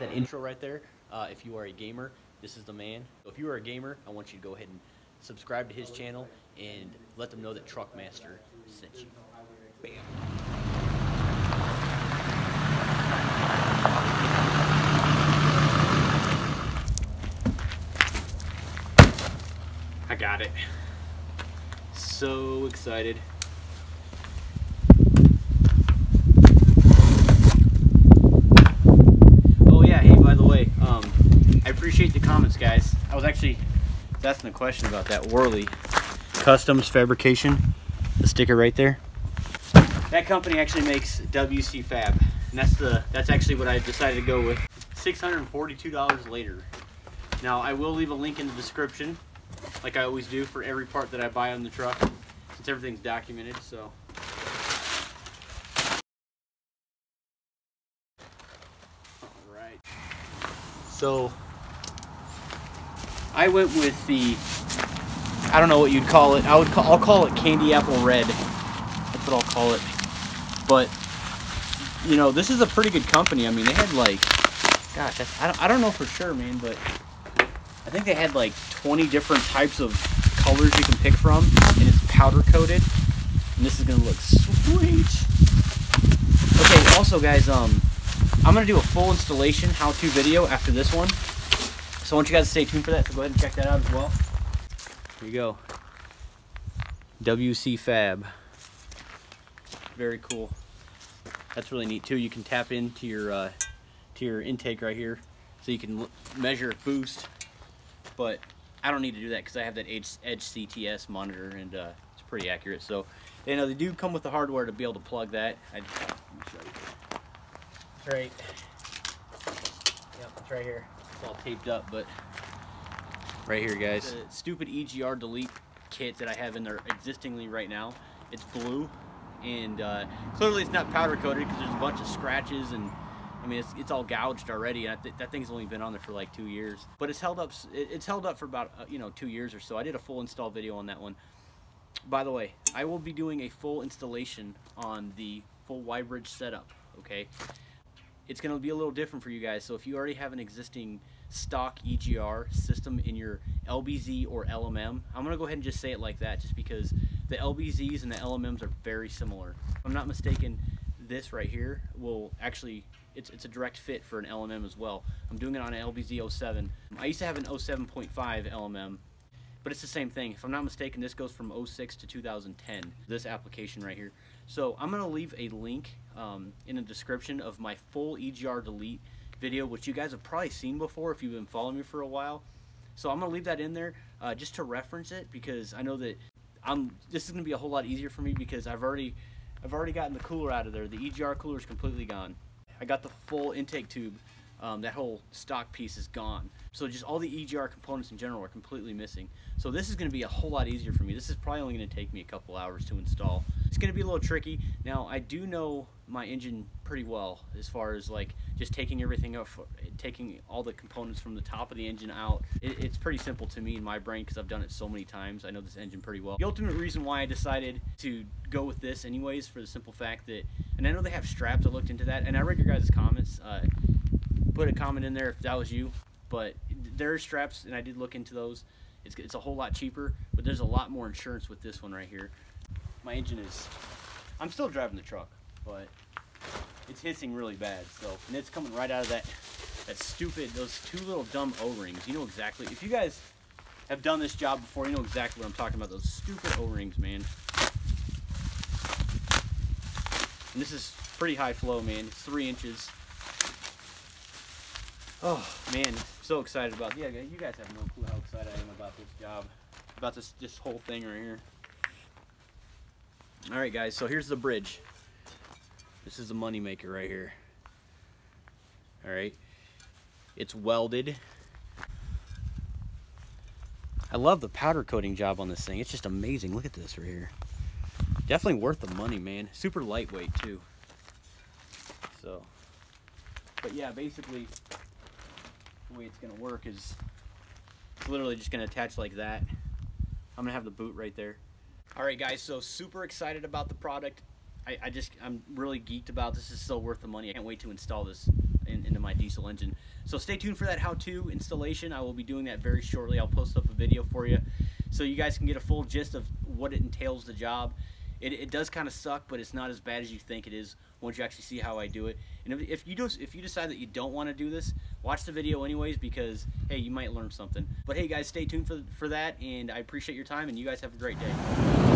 that intro right there. If you are a gamer, this is the man. So if you are a gamer, I want you to go ahead and subscribe to his channel and let them know that Truckmaster sent you. Bam. I got it. So excited. Oh yeah, hey, by the way, I appreciate the comments, guys. I was actually asking a question about that Wehrli Customs Fabrication, the sticker right there. That company actually makes WCFAB, and that's actually what I decided to go with. $642 later. Now I will leave a link in the description, like I always do for every part that I buy on the truck, since everything's documented. So all right. So I went with the, I don't know what you'd call it. I'll call it candy apple red. That's what I'll call it. But you know, this is a pretty good company. I mean, they had like, gosh, I don't know for sure, man, but I think they had like 20 different types of colors you can pick from, and it's powder coated. And this is gonna look sweet. Okay, also guys, I'm gonna do a full installation how-to video after this one. So I want you guys to stay tuned for that, so go ahead and check that out as well. Here you go. WCFAB. Very cool. That's really neat too. You can tap into your intake right here, so you can measure boost. But I don't need to do that because I have that Edge CTS monitor, and it's pretty accurate. So you know, they do come with the hardware to be able to plug that. Let me show you. It's right. Yep, it's right here. It's all taped up, but right here, guys. The stupid EGR Delete kit that I have in there existingly right now, it's blue, and clearly it's not powder coated because there's a bunch of scratches, and I mean it's all gouged already. And that thing's only been on there for like 2 years, but it's held up. It's held up for about 2 years or so. I did a full install video on that one. By the way, I will be doing a full installation on the full Y-Bridge setup. Okay. It's going to be a little different for you guys. So if you already have an existing stock EGR system in your LBZ or LMM, I'm going to go ahead and just say it like that, just because the LBZs and the LMMs are very similar. If I'm not mistaken, this right here will actually, it's a direct fit for an LMM as well. I'm doing it on an LBZ 07. I used to have an 07.5 LMM, but it's the same thing. If I'm not mistaken, this goes from 06 to 2010, this application right here. So I'm going to leave a link in the description of my full EGR Delete video, which you guys have probably seen before if you've been following me for a while. So I'm going to leave that in there just to reference it, because I know that this is going to be a whole lot easier for me, because I've already gotten the cooler out of there. The EGR cooler is completely gone. I got the full intake tube. That whole stock piece is gone. So just all the EGR components in general are completely missing. So this is going to be a whole lot easier for me. This is probably only going to take me a couple hours to install. It's going to be a little tricky. Now, I do know my engine pretty well, as far as like just taking everything up, taking all the components from the top of the engine out. It's pretty simple to me in my brain, because I've done it so many times. I know this engine pretty well. The ultimate reason why I decided to go with this anyways, for the simple fact that, and I know they have straps, I looked into that, and I read your guys' comments. Put a comment in there if that was you, but there are straps, and I did look into those. It's a whole lot cheaper, but there's a lot more insurance with this one right here. My engine is, I'm still driving the truck, but it's hissing really bad. So, and it's coming right out of that stupid, those two little dumb O-rings. You know exactly, if you guys have done this job before, you know exactly what I'm talking about. Those stupid O-rings, man. And this is pretty high flow, man. It's 3 inches. Oh man, so excited about it. Yeah, you guys have no clue how excited I am about this job, about this whole thing right here. All right, guys. So here's the bridge. This is the money maker right here. All right, it's welded. I love the powder coating job on this thing. It's just amazing. Look at this right here. Definitely worth the money, man. Super lightweight too. So, but yeah, basically, the way it's going to work is it's literally just going to attach like that. I'm going to have the boot right there. Alright guys, so super excited about the product. I'm really geeked about this. It's so worth the money. I can't wait to install this into my diesel engine. So stay tuned for that how-to installation. I will be doing that very shortly. I'll post up a video for you so you guys can get a full gist of what it entails, the job. It does kind of suck, but it's not as bad as you think it is once you actually see how I do it. And if you decide that you don't want to do this, watch the video anyways, because hey, you might learn something. But hey guys, stay tuned for that, and I appreciate your time, and you guys have a great day.